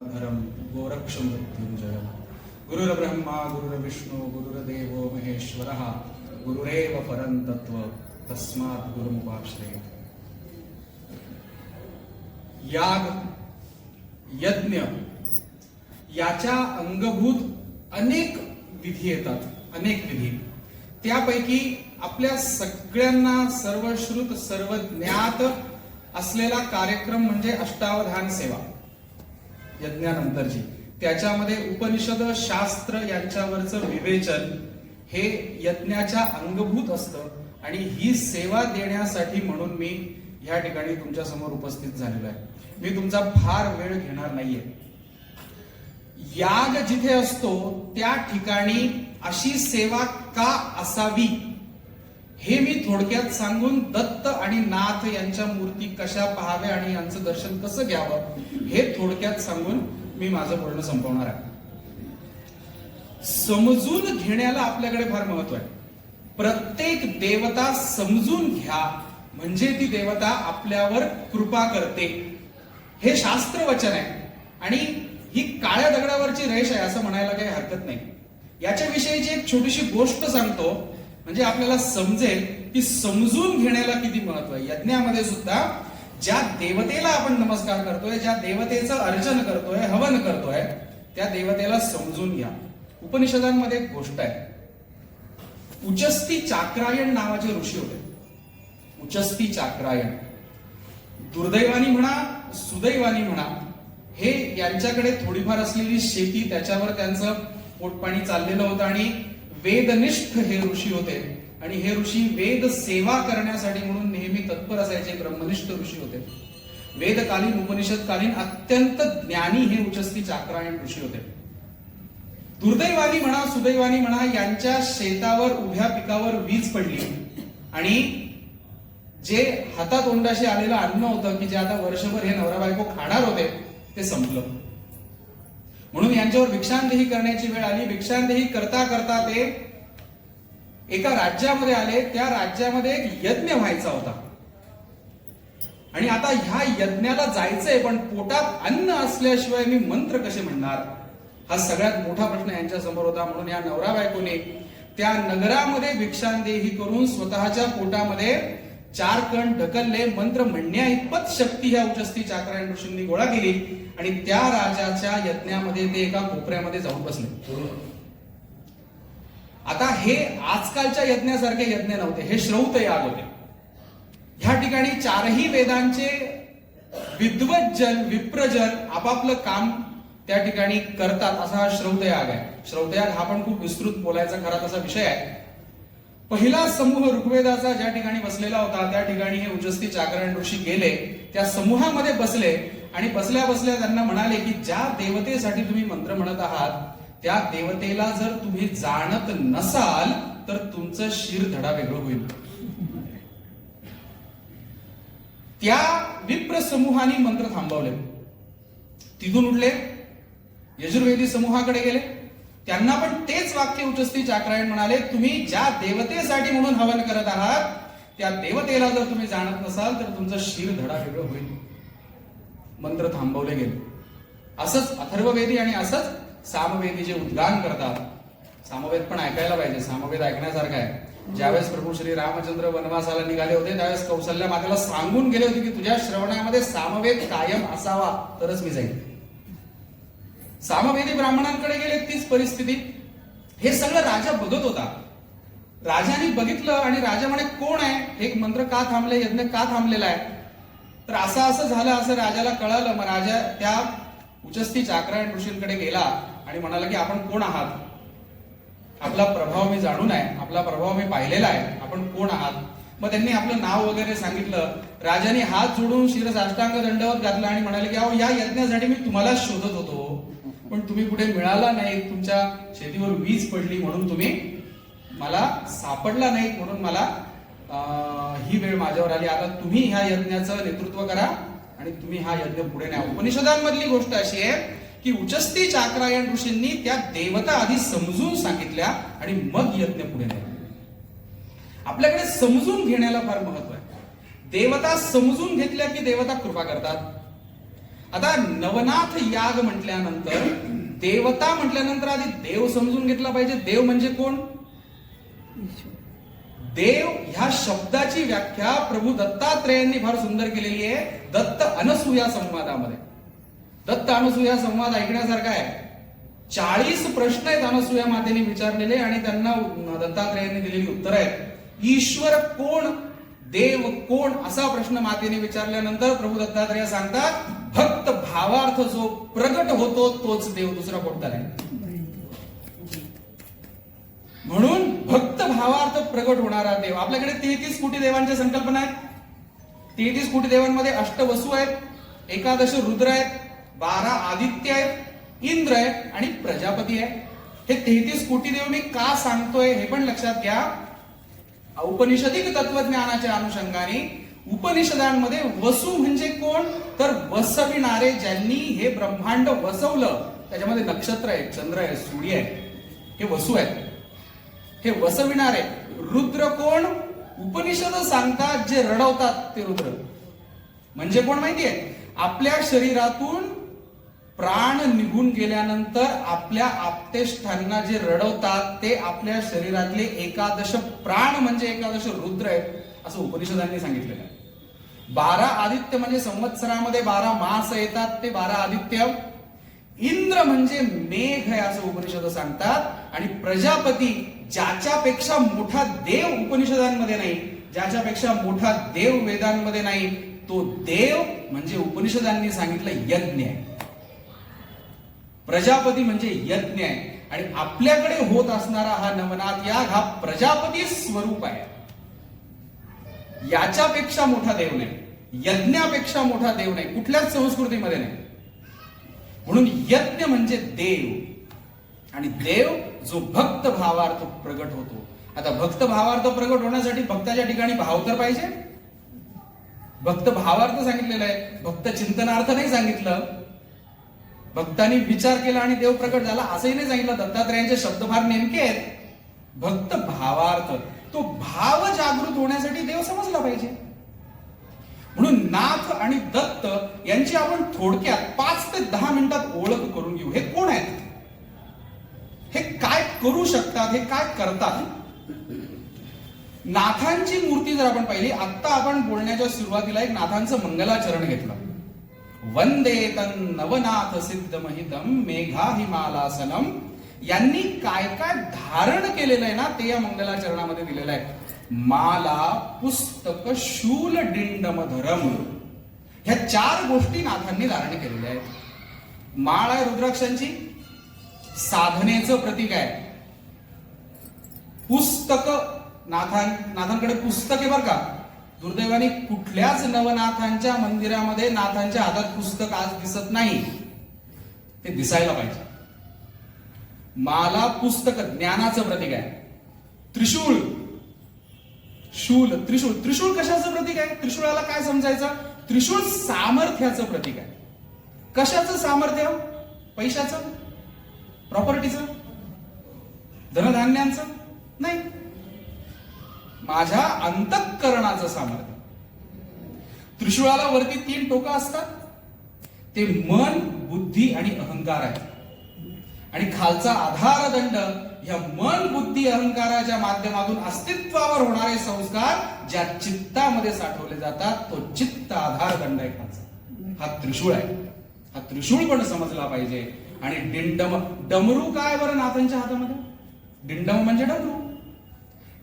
धरम गोरक्षमृत्युंजय गुरुर्ब्रह्मा गुरुर्विष्णु गुरुर्देवो महेश्वरः गुरुरेव परं तत्व तस्मात् गुरुमुपाश्रयेत्। याग यज्ञ याच्या अंगभूत अनेक विधी येतात, अनेक विधी। त्यापैकी आपल्या सगळ्यांना सर्वश्रुत सर्वज्ञात असलेला कार्यक्रम म्हणजे अष्टावधान सेवा यज्ञानंतरची। त्याच्यामध्ये उपनिषद शास्त्र यांच्यावरचं विवेचन हे यज्ञाच्या अंगभूत असतं आणि ही सेवा देण्यासाठी म्हणून मी ह्या ठिकाणी तुमच्या समोर उपस्थित झालेलो आहे। मी तुमचा फार वेळ घेणार नाहीये। याग जिथे असतो त्या ठिकाणी अशी सेवा का असावी हे मी थोडक्यात सांगून दत्त आणि नाथ यांच्या मूर्ती कशा पाहाव्या आणि यांचं दर्शन कसं घ्यावं हे थोडक्यात सांगून मी माझं बोलणं संपवणार आहे। समजून घेण्याला आपल्याकडे फार महत्व आहे। प्रत्येक देवता समजून घ्या म्हणजे ती देवता आपल्यावर कृपा करते, हे शास्त्र वचन आहे आणि ही काळ्या दगडावरची रेष आहे असं म्हणायला काही हरकत नाही। याच्याविषयीची एक छोटीशी गोष्ट सांगतो म्हणजे आपल्याला समजेल की समजून घेण्याला किती महत्व आहे। यज्ञामध्ये सुद्धा ज्या देवतेला आपण नमस्कार करतोय, ज्या देवतेचं अर्चन करतोय, हवन करतोय, त्या देवतेला समजून घ्या। उपनिषदांमध्ये एक गोष्ट आहे, उचस्ती चाक्रायण नावाचे ऋषी होते। उचस्ती चाक्रायण, दुर्दैवानी म्हणा सुदैवानी म्हणा, हे यांच्याकडे थोडीफार असलेली शेती त्याच्यावर त्यांचं पोटपाणी चाललेलं होतं आणि वेदनिष्ठ हे ऋषी होते आणि हे ऋषी वेद सेवा करण्यासाठी म्हणून नेहमी तत्पर असायचे। ब्रह्मनिष्ठ ऋषी होते, वेदकालीन उपनिषदकालीन अत्यंत ज्ञानी हे उचस्ती चाक्रायण ऋषी होते। दुर्दैवानी म्हणा सुदैवानी म्हणा, यांच्या शेतावर उभ्या पिकावर वीज पडली आणि जे हातातोंडाशी आलेलं अन्न होतं की जे आता वर्षभर हे नवरा बायको खाणार होते ते संपलं। म्हणून यांच्यावर भिक्षांदेही करण्याची वेळ आली। भिक्षांदेही करता करता ते एका राज्यामध्ये आले। त्या राज्यामध्ये एक यज्ञ व्हायचा होता आणि आता ह्या यज्ञाला जायचंय, पण पोटात अन्न असल्याशिवाय मी मंत्र कसे म्हणणार, हा सगळ्यात मोठा प्रश्न यांच्या समोर होता। म्हणून या नवरा बायकोने त्या नगरामध्ये भिक्षांदेही करून स्वतःच्या पोटामध्ये 4 कण ढकलले। मंत्र म्हणण्या इतपत शक्ती ह्या उचस्ती चाक्रायण ऋषींनी गोळा केली आणि त्या राजाच्या यज्ञामध्ये ते एका कोपऱ्यामध्ये जाऊन बसले। आता हे आजकालच्या यज्ञासारखे यज्ञ नव्हते, हे श्रौत याग होते। ह्या ठिकाणी 4ही वेदांचे विद्वज्जन विप्रजन आपापलं काम त्या ठिकाणी करतात, असा हा श्रौत याग आहे। श्रौत याग हा पण खूप विस्तृत बोलायचा खरा तसा विषय आहे। पहिला समूह ऋग्वेदाचा ज्या ठिकाणी बसलेला होता त्या ठिकाणी हे उचस्ती चाक्रायण ऋषी गेले, त्या समूहामध्ये बसले आणि बसल्या बसल्या त्यांना म्हणाले की ज्या देवतेसाठी तुम्ही मंत्र म्हणत आहात त्या देवतेला जर तुम्ही जाणत नसाल तर तुमचं शिर धडा वेगळं होईल। त्या विप्र समूहाने मंत्र थांबवले, तिथून उठले, यजुर्वेदी समूहाकडे गेले, त्यांना पण तेच वाक्य उचस्ती चाक्रायण म्हणाले, तुम्ही ज्या देवतेसाठी म्हणून हवन करत आहात त्या देवतेला जर तुम्ही जाणत नसाल तर तुमचं शिर धडा वेगळं होईल। मंत्र थांबवले गेले। असंच अथर्ववेदी आणि असंच सामवेदी जे उद्गान करतात, सामवेद पण ऐकायला पाहिजे, सामवेद ऐकण्यासारखं आहे। ज्यावेळेस प्रभू श्री रामचंद्र वनवासाला निघाले होते त्यावेळेस कौसल्या मातेला सांगून गेले होते की तुझ्या श्रवणामध्ये सामवेद कायम असावा तरच मी जाईल। सामवेदी ब्राह्मणांकडे गेले, तीच परिस्थिती। हे सगळं राजा बघत होता। राजाने बघितलं आणि राजा म्हणे कोण आहे, एक मंत्र का थांबले, यज्ञ का थांबलेला आहे, तर असं झालं असं राजाला कळालं। मग राजा त्या उचस्ती चाक्रायण ऋषींकडे गेला आणि म्हणाला की आपण कोण आहात, आपला प्रभाव मी जाणून आहे, आपला प्रभाव मी पाहिलेला आहे, आपण कोण आहात। मग त्यांनी आपलं नाव वगैरे सांगितलं। राजाने हात जोडून शिरसाष्टांग दंडवत घातला आणि म्हणाले की अहो या यज्ञासाठी मी तुम्हाला शोधत होतो पण तुम्ही कुठे मिळाला नाही, तुमच्या शेतीवर वीज पडली म्हणून तुम्ही मला सापडला नाही, म्हणून मला ही वेळ माझ्यावर आली। आता तुम्ही ह्या यज्ञाचं नेतृत्व करा आणि तुम्ही हा यज्ञ पुढे न्या। उपनिषदांमधली गोष्ट अशी आहे की उचस्ती चाक्रायण ऋषींनी त्या देवता आधी समजून सांगितल्या आणि मग यज्ञ पुढे नेला। आपल्याकडे समजून घेण्याला फार महत्व आहे। देवता समजून घेतल्या की देवता कृपा करतात। आता नवनाथ याग म्हटल्यानंतर, देवता म्हटल्यानंतर आधी देव समजून घेतला पाहिजे. देव म्हणजे कोण? देव ह्या शब्दाची व्याख्या प्रभू दत्तात्रेयांनी फार सुंदर केलेली आहे दत्त अनसूया संवादामध्ये. दत्त अनसूया संवाद ऐकण्यासारखा आहे. 40 प्रश्न आहेत अनसूया मातेने विचारलेले आणि त्यांना दत्तात्रेयांनी दिलेली उत्तर आहेत. ईश्वर कोण, देव कोण असा प्रश्न मातेने विचारल्यानंतर प्रभू दत्तात्रेय सांगतात, भक्त भावार्थ जो प्रगट होतो तोच देव, दुसरा कोणता नाही. म्हणून भक्त भावार्थ प्रगट होणारा देव. आपल्याकडे 33 कोटी देवांच्या संकल्पना आहेत. 33 कोटी देवांमध्ये अष्टवसू आहेत, 11 रुद्र आहेत, 12 आदित्य आहेत, इंद्र आहे आणि प्रजापती आहे. हे 33 कोटी देव मी का सांगतोय हे पण लक्षात घ्या. औपनिषदिक तत्वज्ञानाच्या अनुषंगाने उपनिषदांमध्ये वसू म्हणजे कोण, तर वसविणारे, ज्यांनी हे ब्रह्मांड वसवलं. त्याच्यामध्ये नक्षत्र आहे, चंद्र आहे, सूर्य आहे, हे वसू आहेत, हे वसविणारे. रुद्र कोण? उपनिषद सांगतात जे रडवतात ते रुद्र. म्हणजे कोण माहितीये? आपल्या शरीरातून प्राण निघून गेल्यानंतर आपल्या आप्तेष्ठांना जे रडवतात ते आपल्या शरीरातले 11 प्राण म्हणजे 11 रुद्र आहेत असं उपनिषदांनी सांगितलेलं आहे. 12 आदित्य म्हणजे संवत्सरामध्ये 12 मास येतात ते 12 आदित्य. इंद्र म्हणजे मेघ आहे असं उपनिषद सांगतात. आणि प्रजापती, ज्याच्यापेक्षा मोठा देव उपनिषदांमध्ये नाही, ज्याच्यापेक्षा मोठा देव वेदांमध्ये नाही, तो देव म्हणजे उपनिषदांनी सांगितलं यज्ञ आहे. प्रजापती म्हणजे यज्ञ आहे. आणि आपल्याकडे होत असणारा हा नवनाथ याग हा प्रजापती स्वरूप आहे. याच्यापेक्षा मोठा देव नाही, यज्ञापेक्षा मोठा देव नाही, कुठल्याच संस्कृतीमध्ये नाही. म्हणून यज्ञ म्हणजे देव आणि देव जो भक्त भावार्थ प्रगट होतो. आता भक्त भावार्थ प्रगट होण्यासाठी भक्ताच्या ठिकाणी भाव तर पाहिजे. भक्त भावार्थ सांगितलेला आहे, भक्त चिंतनार्थ नाही सांगितलं. भक्तांनी विचार केला आणि देव प्रकट झाला असंही नाही सांगितलं. दत्तात्रेयांचे शब्द फार नेमके आहेत. भक्त भावार्थ, तो भाव जागृत होण्यासाठी देव समजला पाहिजे. म्हणून नाथ आणि दत्त यांची आपण थोडक्यात 5 ते 10 मिनिटात ओळख करून घेऊ. हे कोण आहेत, हे काय करू शकतात, हे काय करतात. नाथांची मूर्ती जर आपण पाहिली, आता आपण बोलण्याच्या सुरुवातीला एक नाथांचं मंगलाचरण घेतलं. वंदे तन नवनाथ सिद्धमहितम मेघा हिमालासनम. यांनी काय काय धारण केलेलं आहे ना ते या मंगलाचरणामध्ये दिलेलं आहे. माला, पुस्तक, शूल, डिंडमधरम, ह्या 4 गोष्टी नाथांनी धारण केलेल्या आहेत. माळ आहे रुद्राक्षांची, साधनेचं प्रतीक आहे. पुस्तक, नाथांकडे पुस्तक आहे बरं का. दुर्दैवाने कुठल्याच नवनाथांच्या मंदिरामध्ये नाथांच्या हातात पुस्तक आज दिसत नाही. ते दिसायला पाहिजे. माला, पुस्तक ज्ञानाचं प्रतीक आहे. त्रिशूळ, शूल, त्रिशूळ. त्रिशूळ कशाचं प्रतीक आहे? त्रिशूळाला काय समजायचं? त्रिशूळ सामर्थ्याचं प्रतीक आहे. कशाचं सामर्थ्य? पैशाचं, प्रॉपर्टीचं, धनधान्यांचं नाही, माझ्या अंतःकरणाचं सामर्थ्य. त्रिशूळाला वरती 3 टोकं असतात. ते मन, बुद्धी आणि अहंकार आहे. आणि खालचा आधारदंड या मन, बुद्धी, अहंकाराच्या माध्यमातून अस्तित्वावर होणारे संस्कार ज्या चित्तामध्ये साठवले जातात तो चित्त आधारदंड आहे खालचा. हा त्रिशूळ आहे. हा त्रिशूळ पण समजला पाहिजे. आणि डिंडम, डमरू काय बरं नाथांच्या हातामध्ये? डिंडम म्हणजे डमरू.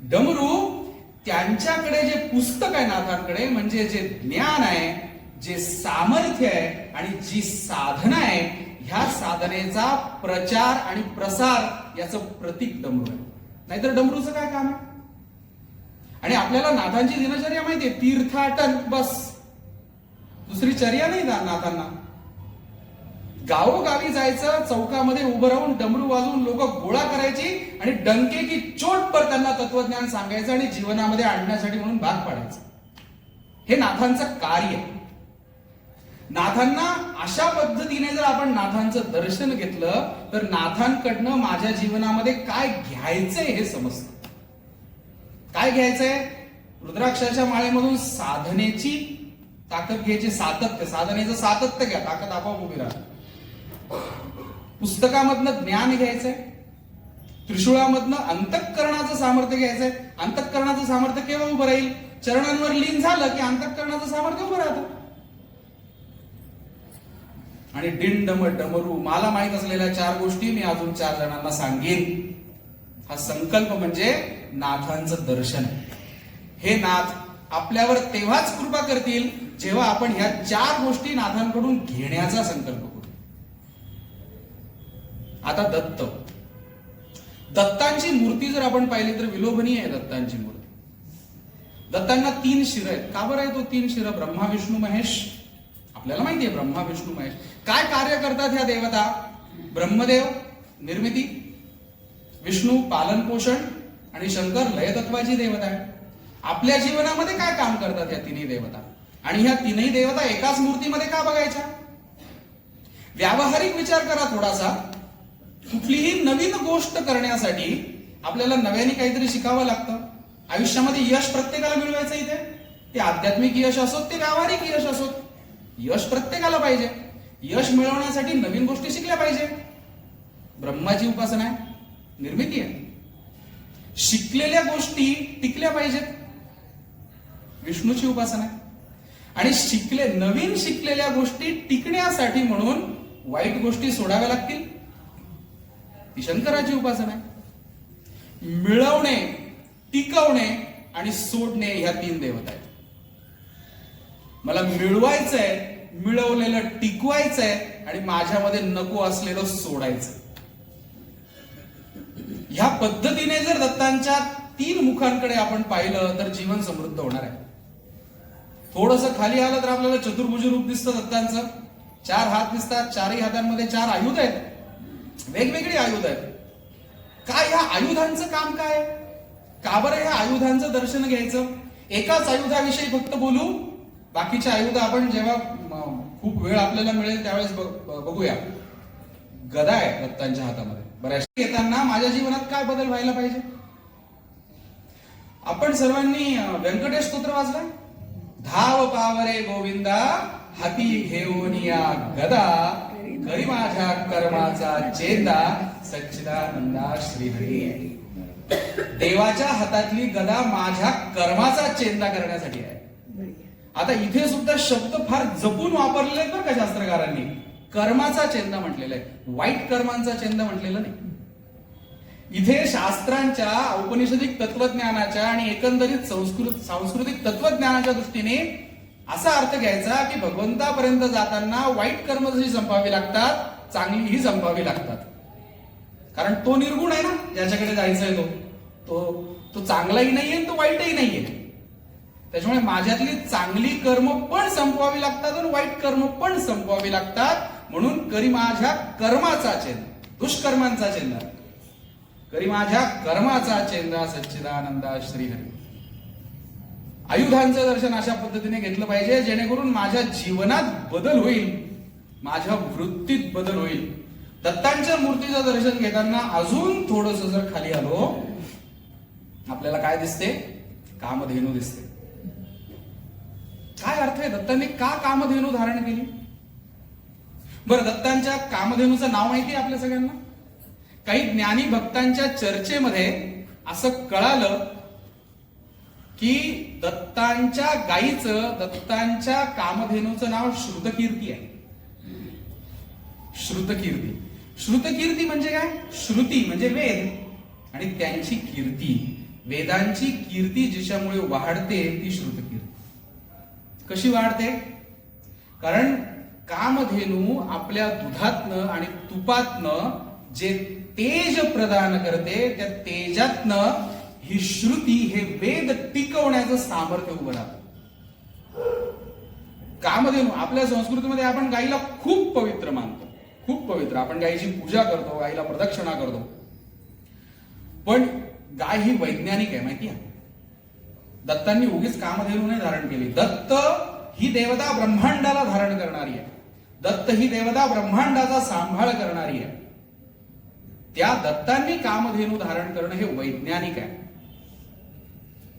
डमरू त्यांच्याकडे जे पुस्तक आहे नाथांकडे, म्हणजे जे ज्ञान आहे, जे सामर्थ्य आहे आणि जी साधना आहे, ह्या साधनेचा प्रचार आणि प्रसार याचं प्रतीक डमरू आहे. नाहीतर डमरूचं काय काम आहे? आणि आपल्याला नाथांची दिनचर्या माहितीये, तीर्थाटन बस, दुसरी चर्या नाही नाथांना. गावोगावी जायचं, चौकामध्ये उभं राहून डमरू वाजवून लोक गोळा करायची आणि डंके की चोट पर त्यांना तत्वज्ञान सांगायचं आणि जीवनामध्ये आणण्यासाठी म्हणून भाग पाडायचं. हे नाथांचं कार्य. नाथांना अशा पद्धतीने जर आपण नाथांचं दर्शन घेतलं तर नाथांकडनं माझ्या जीवनामध्ये काय घ्यायचंय हे समजतं. काय घ्यायचंय? रुद्राक्षाच्या माळेमधून साधनेची ताकद घ्यायची सातत्य, साधनेचं सातत्य घ्या, ताकद आपोआप उभी राहा. पुस्तकामधनं ज्ञान घ्यायचंय, त्रिशूळामधनं अंतःकरणाचं सामर्थ्य घ्यायचंय. अंतःकरणाचं सामर्थ्य केव्हा उभं राहील? चरणांवर लीन झालं की अंतःकरणाचं सामर्थ्य उभं राहतं. आणि डिंडम डमरू, मला माहित असलेल्या 4 गोष्टी मी अजून 4 जणांना सांगेन. हा संकल्प म्हणजे नाथांचं दर्शन. हे नाथ आपल्यावर तेव्हाच कृपा करतील जेव्हा आपण ह्या 4 गोष्टी नाथांकडून घेण्याचा संकल्प करू. आता दत्तांची मूर्ती जर आपण पाहिली तर विलोभनीय आहे दत्तांची मूर्ती. दत्तांना 3 शिर आहेत. का बरं आहे तो 3 शिर? ब्रह्मा विष्णू महेश. आपल्याला माहितीये ब्रह्मा विष्णू महेश काय कार्य करतात ह्या देवता. ब्रह्मदेव निर्मिती, विष्णू पालन पोषण आणि शंकर लयतत्वाची देवता आहे. आपल्या जीवनामध्ये काय काम करतात ह्या 3 देवता? आणि ह्या 3 देवता एकाच मूर्तीमध्ये का बघायच्या? व्यावहारिक विचार करा थोडासा. कुठलीही नवीन गोष्ट करण्यासाठी आपल्याला नव्याने काहीतरी शिकावं लागतं. आयुष्यामध्ये यश प्रत्येकाला मिळवायचं इथे, ते आध्यात्मिक यश असोत ते व्यावहारिक यश असोत, यश प्रत्येकाला पाहिजे. यश मिळवण्यासाठी नवीन गोष्टी शिकल्या पाहिजे. ब्रह्माची उपासना आहे, निर्मिती आहे. शिकलेल्या गोष्टी टिकल्या पाहिजेत, विष्णूची उपासना आहे. आणि नवीन शिकलेल्या गोष्टी टिकण्यासाठी म्हणून वाईट गोष्टी सोडाव्या लागतील, ती शंकराची उपासना आहे. मिळवणे, टिकवणे आणि सोडणे ह्या 3 देवता आहेत. मला मिळवायचंय, मिळवलेलं टिकवायचंय आणि माझ्यामध्ये नको असलेलं सोडायचं. ह्या पद्धतीने जर दत्तांच्या 3 मुखांकडे आपण पाहिलं तर जीवन समृद्ध होणार आहे. थोडंसं खाली आलं तर आपल्याला चतुर्भुज रूप दिसतं दत्तांचं. 4 हात दिसतात, 4ही हातांमध्ये 4 आयुध आहेत, वेगवेगळी आयुध आहेत. काय ह्या आयुधांचं काम काय? का बरं ह्या आयुधांचं दर्शन घ्यायचं? एकाच आयुधाविषयी फक्त बोलू, बाकीच्या आयुध आपण जेव्हा खूप वेळ आपल्याला मिळेल त्यावेळेस बघूया. गदा आहे दत्तांच्या हातामध्ये. बऱ्याच येताना माझ्या जीवनात काय बदल व्हायला पाहिजे? आपण सर्वांनी व्यंकटेश स्तोत्र वाचलाय. धाव पावरे गोविंदा हाती घेऊन या गदा, करी माझ्या कर्माचा चेंदा, सच्चिदानंदा श्रीहरी. देवाच्या हातातली गदा माझ्या कर्माचा चेंदा करण्यासाठी आहे. आता इथे सुद्धा शब्द फार जपून वापरलेले आहेत बरं का शास्त्रकारांनी. कर्माचा चेंदा म्हटलेला आहे, वाईट कर्मांचा चेंदा म्हटलेला नाही. इथे शास्त्रांच्या, औपनिषदिक तत्वज्ञानाच्या आणि एकंदरीत सांस्कृतिक तत्वज्ञानाच्या दृष्टीने असा अर्थ घ्यायचा की भगवंतापर्यंत जाताना वाईट कर्म जशी संपावी लागतात, चांगलीही संपावी लागतात. कारण तो निर्गुण आहे ना, ज्याच्याकडे जायचंय तो चांगलाही नाहीये, तो वाईटही नाहीये. त्याच्यामुळे माझ्यातली चांगली कर्म पण संपवावी लागतात आणि वाईट कर्म पण संपवावी लागतात. म्हणून करी माझ्या कर्माचा चेंदा, दुष्कर्मांचा चेंदा, करी माझ्या कर्माचा चेंदा, सच्चिदानंदा श्रीहरी. आयुधांचं दर्शन अशा पद्धतीने घेतलं पाहिजे जेणेकरून माझ्या जीवनात बदल होईल, माझ्या वृत्तीत बदल होईल. दत्तांच्या मूर्तीचं दर्शन घेताना अजून थोडस जर खाली आलो, आपल्याला काय दिसते? कामधेनू दिसते. काय अर्थ आहे? दत्तांनी का कामधेनू धारण केली? बरं, दत्तांच्या कामधेनूचं नाव माहिती आहे आपल्या सगळ्यांना? काही ज्ञानी भक्तांच्या चर्चेमध्ये असं कळालं की दत्तांच्या गायीचं, दत्तांच्या कामधेनूचं नाव श्रुतकीर्ती आहे. श्रुतकीर्ती. श्रुतकीर्ती म्हणजे काय? श्रुती म्हणजे वेद आणि त्यांची कीर्ती, वेदांची कीर्ती जिच्यामुळे वाढते ती श्रुतकीर्ती. कशी वाढते? कारण कामधेनू आपल्या दुधातनं आणि तुपातनं जे तेज प्रदान करते, त्या तेजातनं ही श्रुती, हे वेद टिकवण्याचं सामर्थ्य उभं राहतं. कामधेनू आपल्या संस्कृतीमध्ये आपण गायीला खूप पवित्र मानतो, खूप पवित्र. आपण गायीची पूजा करतो, गायीला प्रदक्षिणा करतो. पण गाय ही वैज्ञानिक आहे माहिती आहे. दत्तांनी उगीच कामधेनू नाही धारण केली. दत्त ही देवता ब्रह्मांडाला धारण करणारी आहे. दत्त ही देवता ब्रह्मांडाचा सांभाळ करणारी आहे. त्या दत्तांनी कामधेनू धारण करणं हे वैज्ञानिक आहे.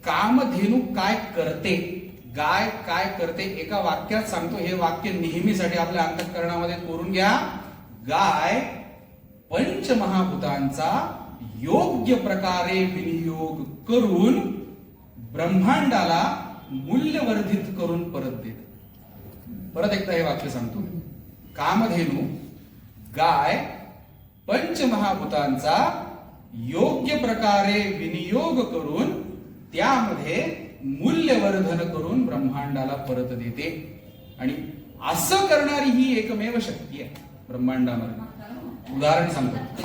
कामधेनू काय करते? गाय काय करते एका वाक्यात सांगतो. हे वाक्य नेहमीसाठी आपल्या अंतःकरणामध्ये कोरून घ्या. गाय पंचमहाभूतांचा योग्य प्रकारे विनियोग करून ब्रह्मांडाला मूल्यवर्धित करून परत देते. परत एकदा हे वाक्य सांगतो. कामधेनू गाय पंचमहाभूतांचा योग्य प्रकारे विनियोग करून त्यामध्ये मूल्यवर्धन करून ब्रह्मांडाला परत देते. आणि असं करणारी ही एकमेव शक्ती आहे ब्रह्मांडामध्ये. उदाहरण सांगतो.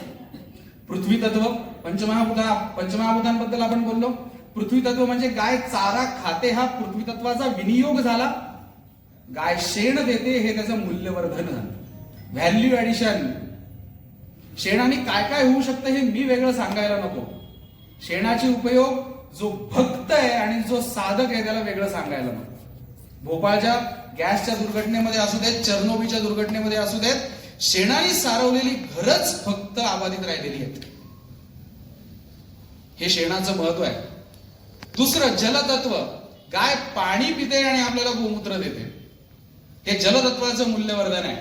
पृथ्वी तत्व पंचमहाभूतांबद्दल आपण बोललो. पृथ्वी तत्व म्हणजे गाय चारा खाते, हा पृथ्वी तत्वाचा विनियोग झाला. गाय शेण देते, हे त्याचं मूल्यवर्धन झालं, व्हॅल्यू ऍडिशन. शेणाने काय काय होऊ शकतं हे मी वेगळं सांगायला नको. शेणाचे उपयोग जो भक्त आहे आणि जो साधक आहे त्याला वेगळं सांगायला नको. भोपाळच्या गॅसच्या दुर्घटनेमध्ये असू देत, चर्नोबीच्या दुर्घटनेमध्ये असू देत, शेणाने सारवलेली घरच फक्त अबाधित राहिलेली आहेत. हे शेणाचं महत्व आहे. दुसरं जलतत्व. गाय पाणी पिते आणि आपल्याला गोमूत्र देते, हे जलतत्वाचं मूल्यवर्धन आहे.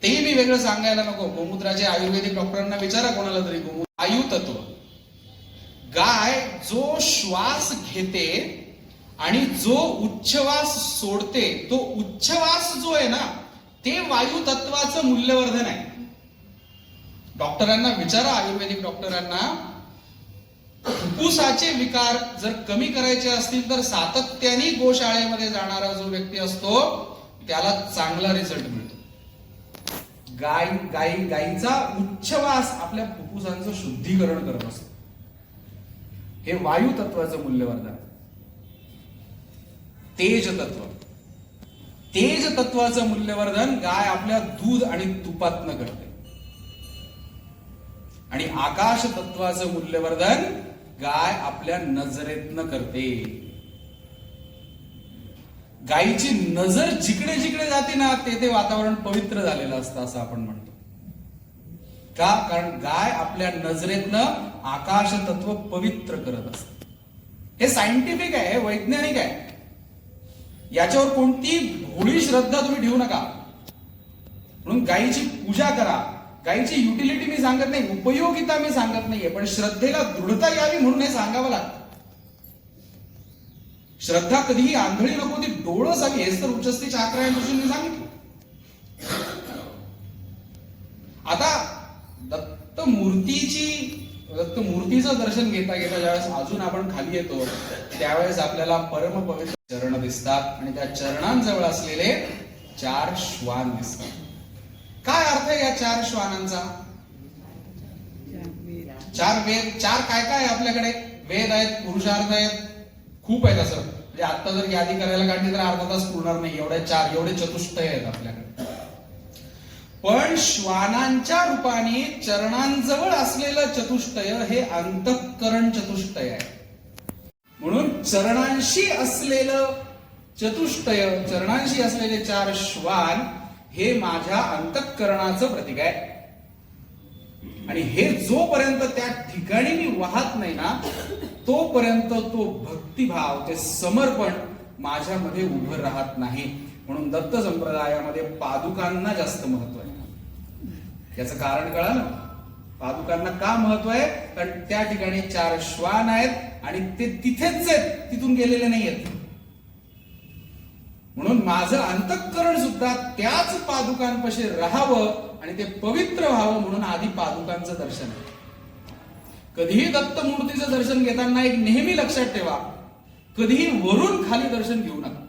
तेही मी वेगळं सांगायला नको. गोमूत्राचे आयुर्वेदिक डॉक्टरांना विचारा कोणाला तरी. वायू तत्व. गाय जो श्वास घेते आणि जो उच्छ्वास सोडते, तो उच्छ्वास जो आहे ना, ते वायू तत्वाचं मूल्यवर्धन आहे. डॉक्टरांना विचारा, आयुर्वेदिक डॉक्टरांना, फुफ्फुसाचे विकार जर कमी करायचे असतील तर सातत्याने गोशाळेमध्ये जाणारा जो व्यक्ती असतो त्याला चांगला रिझल्ट मिळतो. गायीचा उच्छ्वास आपल्या फुफ्फुसांचं शुद्धीकरण करत असतो. हे वायू तत्वाचं मूल्यवर्धन. तेज तत्व. तेज तत्वाचं मूल्यवर्धन गाय आपल्या दूध आणि तुपातनं करते. आणि आकाश तत्वाचं मूल्यवर्धन गाय आपल्या नजरेतनं करते. गायीची नजर जिकडे जिकडे जाते ना, ते वातावरण पवित्र झालेलं असतं असं आपण म्हणतो. का? कारण गाय आपल्या नजरेतनं आकाश तत्व पवित्र करत असते. हे सायंटिफिक आहे, हे वैज्ञानिक आहे. याच्यावर कोणती भोळी श्रद्धा तुम्ही ठेवू नका. म्हणून गायीची पूजा करा. गायीची युटिलिटी मी सांगत नाही, उपयोगिता मी सांगत नाहीये, पण श्रद्धेला दृढता यावी म्हणून हे सांगावं लागतं. श्रद्धा कधीही आंधळी नको, ती डोळस हवी. हेच तर उच्चस्थितीच्या 11 मी सांगितलं. आता दत्तमूर्तीचं दर्शन घेता घेता ज्यावेळेस अजून आपण खाली येतो त्यावेळेस आपल्याला परमपवित्र चरण दिसतात आणि त्या चरणांजवळ असलेले 4 श्वान दिसतात. काय अर्थ आहे या 4 श्वानांचा? 4 वेद. 4 काय काय आहे आपल्याकडे? वेद आहेत, पुरुषार्थ आहेत, खूप आहेत. असं म्हणजे आता जर यादी करायला काढली तर अर्धा तास पुरणार नाही. एवढे चतुष्टय आहेत आपल्याकडे. पण श्वानांच्या रूपाने चरणांजवळ असलेलं चतुष्टय हे अंतःकरण चतुष्टय आहे. म्हणून चरणांशी असलेलं चतुष्टय, चरणांशी असलेले 4 श्वान हे माझ्या अंतःकरणाचं प्रतीक आहे. आणि हे जोपर्यंत त्या ठिकाणी मी वाहत नाही ना, तोपर्यंत तो भक्तिभाव, ते समर्पण माझ्यामध्ये उभं राहत नाही. म्हणून दत्त संप्रदायामध्ये पादुकांना जास्त महत्व आहे. याचं कारण कळालं? पादुकांना का महत्व आहे? कारण त्या ठिकाणी 4 श्वान आहेत आणि ते तिथेच आहेत, तिथून गेलेले नाही आहेत. म्हणून माझं अंतःकरण सुद्धा त्याच पादुकांपाशी राहावं आणि ते पवित्र व्हावं म्हणून आधी पादुकांचं दर्शन. कधीही दत्तमूर्तीचं दर्शन घेताना एक नेहमी लक्षात ठेवा, कधीही वरून खाली दर्शन घेऊ नका.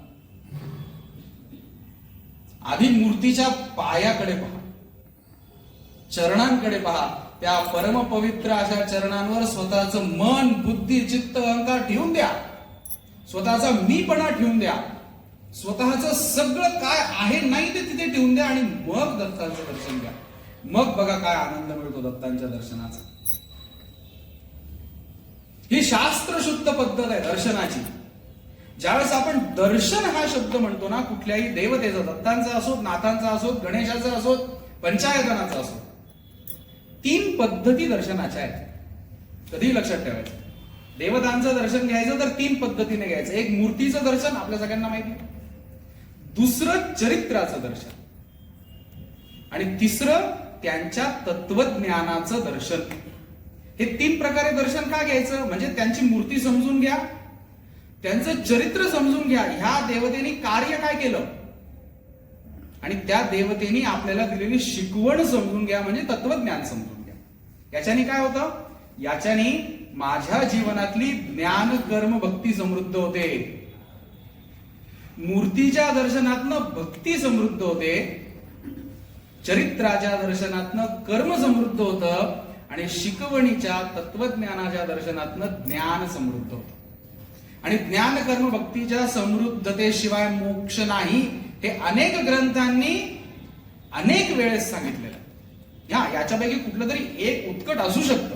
आधी मूर्तीच्या पायाकडे पहा, चरणांकडे पहा. त्या परमपवित्र अशा चरणांवर स्वतःचं मन, बुद्धी, चित्त, अहंकार ठेवून द्या. स्वतःचा मीपणा ठेवून द्या. स्वतःचं सगळं काय आहे नाही ते तिथे ठेवून द्या आणि मग दत्तांचं दर्शन घ्या. मग बघा काय आनंद मिळतो दत्तांच्या दर्शनाचा. ही शास्त्रशुद्ध पद्धत आहे दर्शनाची. ज्यावेळेस आपण दर्शन हा शब्द म्हणतो ना, कुठल्याही देवतेचा, दत्तांचा असोत, नाथांचा असोत, गणेशाचा असोत, पंचायतनाचा असोत, 3 पद्धती दर्शनाच्या आहेत. कधीही लक्षात ठेवायचं. देवतांचं दर्शन घ्यायचं तर 3 पद्धतीने घ्यायचं. एक मूर्तीचं दर्शन, आपल्या सगळ्यांना माहिती आहे. दुसरं चरित्राचं दर्शन, आणि तिसरं त्यांच्या तत्वज्ञानाचं दर्शन. हे 3 प्रकारे दर्शन का घ्यायचं? म्हणजे त्यांची मूर्ती समजून घ्या, त्यांचं चरित्र समजून घ्या, ह्या देवतेने कार्य काय केलं, आणि त्या देवतेने आपल्याला दिलेली शिकवण समजून घ्या, म्हणजे तत्वज्ञान समजून घ्या. याच्याने काय होतं? याच्याने माझ्या जीवनातली ज्ञान कर्म भक्ती समृद्ध होते. मूर्तीच्या दर्शनातनं भक्ती समृद्ध होते, चरित्राच्या दर्शनातनं कर्म समृद्ध होतं, आणि शिकवणीच्या तत्वज्ञानाच्या दर्शनातनं ज्ञान समृद्ध होतं. आणि ज्ञान कर्म भक्तीच्या समृद्धतेशिवाय मोक्ष नाही, हे अनेक ग्रंथांनी अनेक वेळेस सांगितलेलं. याच्यापैकी कुठलं तरी एक उत्कट असू शकतं.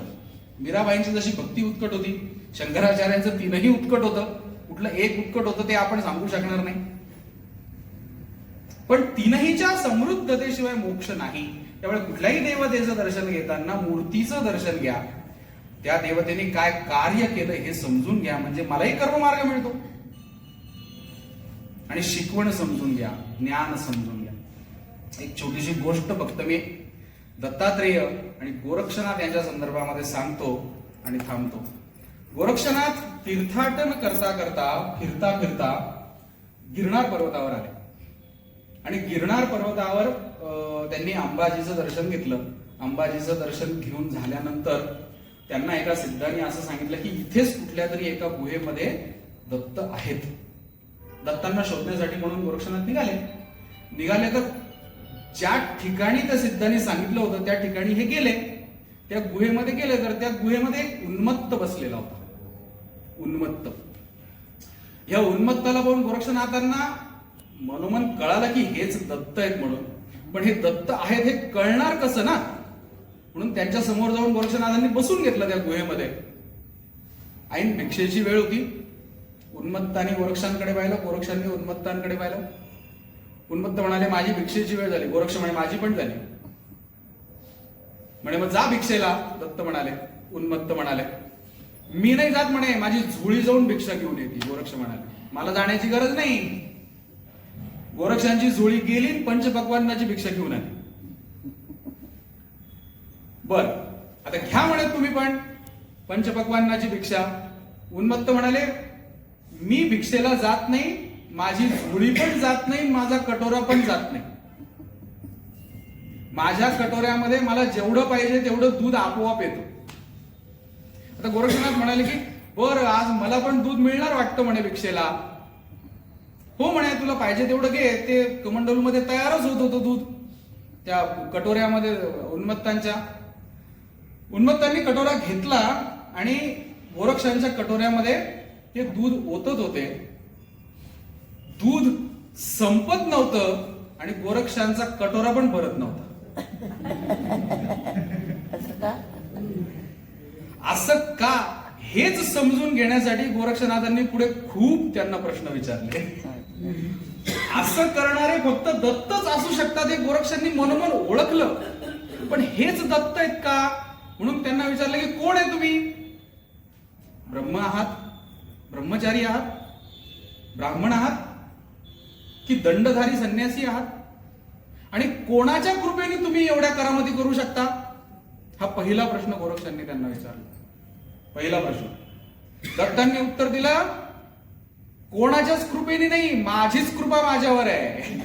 मीराबाईंची जशी भक्ती उत्कट होती, शंकराचार्यांचं 3ही उत्कट होतं. कुठलं एक उत्कट होतं ते आपण सांगू शकणार नाही. पण 3हीच्या समृद्धतेशिवाय मोक्ष नाही. त्यामुळे कुठल्याही देवतेचं दर्शन घेताना मूर्तीचं दर्शन घ्या, त्या देवतेने काय कार्य केलं हे समजून घ्या, म्हणजे मलाही कर्ममार्ग मिळतो. आणि शिकवण समजून घ्या, ज्ञान समजून घ्या. एक छोटीशी गोष्ट फक्त मी दत्तात्रेय आणि गोरक्षनाथ यांच्या संदर्भामध्ये सांगतो आणि थांबतो. गोरक्षनाथ तीर्थाटन करता करता फिरता फिरता गिरनार पर्वतावर आले, आणि गिरनार पर्वतावर त्यांनी अंबाजीचं दर्शन घेतलं. अंबाजीचं दर्शन घेऊन झाल्यानंतर त्यांना एका सिद्धांनी असं सांगितलं की इथेच कुठल्या तरी एका गुहेमध्ये दत्त आहेत. दत्तांना शोधण्यासाठी म्हणून गोरक्षनाथ निघाले तर ज्या ठिकाणी त्या सिद्धांनी सांगितलं होतं त्या ठिकाणी हे गेले. त्या गुहेमध्ये गेले तर त्या गुहेमध्ये एक उन्मत्त बसलेला होता. उन्मत्त. या उन्मत्ताला पाहून गोरक्षनाथांना मनोमन कळालं की हेच दत्त आहेत म्हणून. पण हे दत्त आहेत हे कळणार कसं ना, म्हणून त्यांच्या समोर जाऊन गोरक्षनाथांनी बसून घेतलं त्या गुहेमध्ये. ऐन भिक्षेची वेळ होती. उन्मत्ताने गोरक्षांकडे पाहिलं, गोरक्षांनी उन्मत्तांकडे पाहिलं. उन्मत्त म्हणाले माझी भिक्षेची वेळ झाली. गोरक्ष म्हणे माझी पण झाली. म्हणे मग जा भिक्षेला. दत्त म्हणाले. उन्मत्त म्हणाले मी नाही जात म्हणे, माझी झोळी जाऊन भिक्षा घेऊन येते. गोरक्ष म्हणाले मला जाण्याची गरज नाही. गोरक्षांची झोळी गेली, पंचपक्वान्नाची भिक्षा घेऊन आली. बर आता घ्या म्हणे तुम्ही पण पंचपक्वान्नाची भिक्षा. उन्मत्त म्हणाले मी भिक्षेला जात नाही, माझी झोळी पण जात नाही, माझा कटोरा पण जात नाही. माझ्या कटोऱ्यामध्ये मला जेवढं पाहिजे तेवढं दूध आपोआप येतं. आता गोरक्षनाथ म्हणाले की बरं आज मला पण दूध मिळणार वाटतं म्हणे भिक्षेला. हो म्हणे तुला पाहिजे तेवढं घे. ते कमंडलूमध्ये तयारच होत होतं दूध त्या कटोऱ्यामध्ये उन्मत्तांच्या. उन्मत्तांनी कटोरा घेतला आणि गोरक्षांच्या कटोऱ्यामध्ये ते दूध ओतत होते. दूध संपत नव्हतं आणि गोरक्षांचा कटोरा पण भरत नव्हता. असं का हेच समजून घेण्यासाठी गोरक्षनाथांनी पुढे खूप त्यांना प्रश्न विचारले. असं करणारे फक्त दत्तच असू शकतात हे गोरक्षांनी मनोमन ओळखलं. पण हेच दत्त आहेत का म्हणून त्यांना विचारलं की कोण आहे तुम्ही? ब्रह्म आहात, ब्रह्मचारी आहात, ब्राह्मण आहात की दंडधारी संन्यासी आहात? आणि कोणाच्या कृपेने तुम्ही एवढ्या करामती करू शकता? हा पहिला प्रश्न गोरक्षांनी त्यांना विचारला. पहिला प्रश्न. दत्तांनी उत्तर दिलं कोणाच्याच कृपेने नाही, माझीच कृपा माझ्यावर आहे.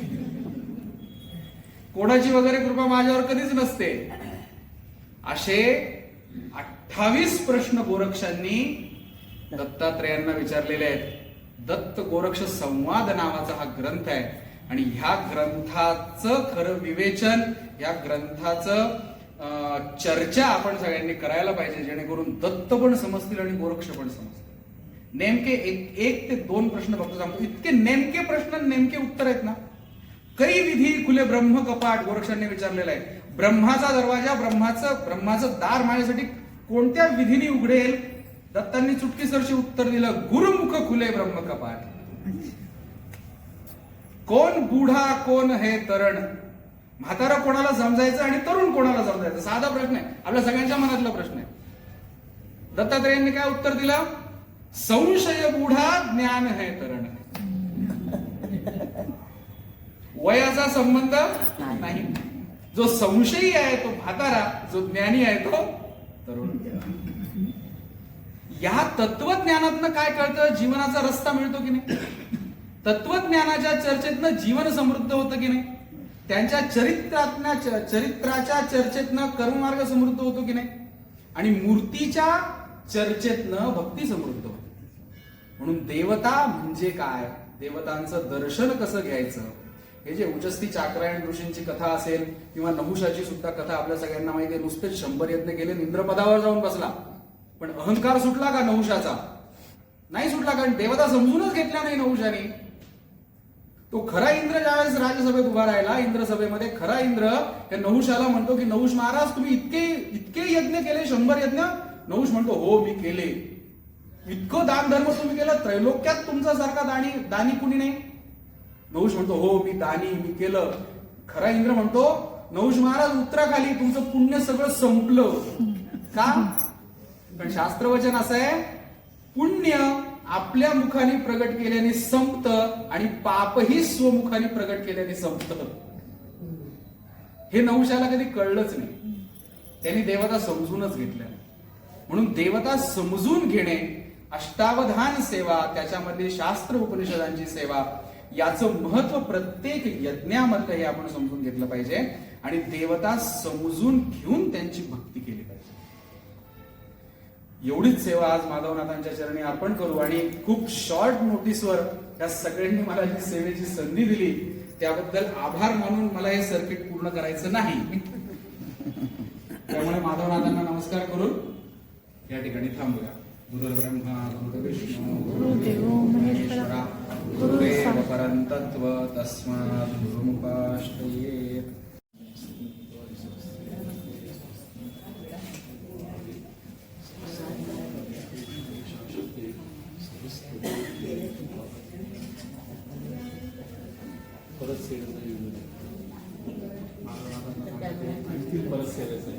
कोणाची वगैरे कृपा माझ्यावर कधीच नसते. असे 28 प्रश्न गोरक्षांनी दत्तात्रेयांना विचारलेले आहेत. दत्त गोरक्ष संवाद नावाचा हा ग्रंथ आहे आणि ह्या ग्रंथाचं खरं विवेचन, या ग्रंथाचं चर्चा आपण सगळ्यांनी करायला पाहिजे, जेणेकरून दत्त पण समजतील आणि गोरक्ष पण समजतील. नेमके एक ते 2 प्रश्न फक्त सांगतो. इतके नेमके प्रश्न नेमके उत्तर आहेत ना. कै विधी खुले ब्रह्म कपाट गोरक्षांनी विचारलेलं आहे. ब्रह्माचा दरवाजा, ब्रह्माचं दार माझ्यासाठी कोणत्या विधीने उघडेल? दत्तांनी चुटकीसरशी उत्तर दिलं गुरुमुख खुले ब्रह्म कपाट. कोण बुढा कोण हे तरण? म्हातारा कोणाला समजायचं आणि तरुण कोणाला समजायचं? साधा प्रश्न आहे, आपल्या सगळ्यांच्या मनातला प्रश्न आहे. दत्तात्रेयांनी काय उत्तर दिलं? संशय बुढा ज्ञान है तरण. वयाचा संबंध नाही. जो संशयी आहे तो म्हातारा, जो ज्ञानी आहे तो तरुण. या तत्वज्ञानातनं काय कळतं? जीवनाचा रस्ता मिळतो की नाही? तत्वज्ञानाच्या चर्चेतनं जीवन समृद्ध होतं की नाही? त्यांच्या चरित्राच्या चर्चेतनं कर्ममार्ग समृद्ध होतो की नाही? आणि मूर्तीच्या चर्चेतनं भक्ती समृद्ध होते. म्हणून देवता म्हणजे काय, देवतांचं दर्शन कसं घ्यायचं, हे जे उचस्ती चाक्रायण ऋषींची कथा असेल किंवा नहुषाची सुद्धा कथा आपल्या सगळ्यांना माहिती आहे. नुसतेच 100 यज्ञ केले, इंद्रपदावर जाऊन बसला, पण अहंकार सुटला का नहुषाचा? नाही सुटला, कारण देवता समजूनच घेतला नाही नहुषाने. तो खरा इंद्र ज्यावेळेस राजसभेत उभा राहिला, इंद्रसभेमध्ये खरा इंद्र या नहुषाला म्हणतो की नहुष महाराज, तुम्ही इतके यज्ञ केले, 100 यज्ञ? नहुष म्हणतो हो मी केले. इतकं दान धर्म तुम्ही केलं, त्रैलोक्यात तुमच्यासारखा दानी कुणी नाही? नहुष म्हणतो हो मी दानी, मी केलं. खरा इंद्र म्हणतो नहुष महाराज उतरा खाली, तुमचं पुण्य सगळं संपलं. का? पण शास्त्रवचन असं आहे, पुण्य आपल्या मुखाने प्रगट केल्याने संपतं आणि पापही स्वमुखाने प्रगट केल्याने संपतं. हे नहुषाला कधी कळलंच नाही. त्यांनी देवता समजूनच घेतल्या. म्हणून देवता समजून घेणे, अष्टावधान सेवा, त्याच्यामध्ये शास्त्र उपनिषदांची सेवा, याचं महत्व प्रत्येक यज्ञामधलं हे आपण समजून घेतलं पाहिजे आणि देवता समजून घेऊन त्यांची भक्ती केली पाहिजे. एवढीच सेवा आज माधवनाथांच्या चरणी अर्पण करू. आणि खूप शॉर्ट नोटीसवर या सगळ्यांनी मला जी सेवेची संधी दिली त्याबद्दल आभार मानून मला हे सर्किट पूर्ण करायचं नाही. त्यामुळे माधवनाथांना नमस्कार करून या ठिकाणी थांबूया. गुरुर्ब्रह्मा गुरुर्विष्णू गुरुर्देवो महेश्वरा गुरुदेव परंतत्व तस्मात् गुरुमुपाश्रये. परत सेवेचं परत सेवेचं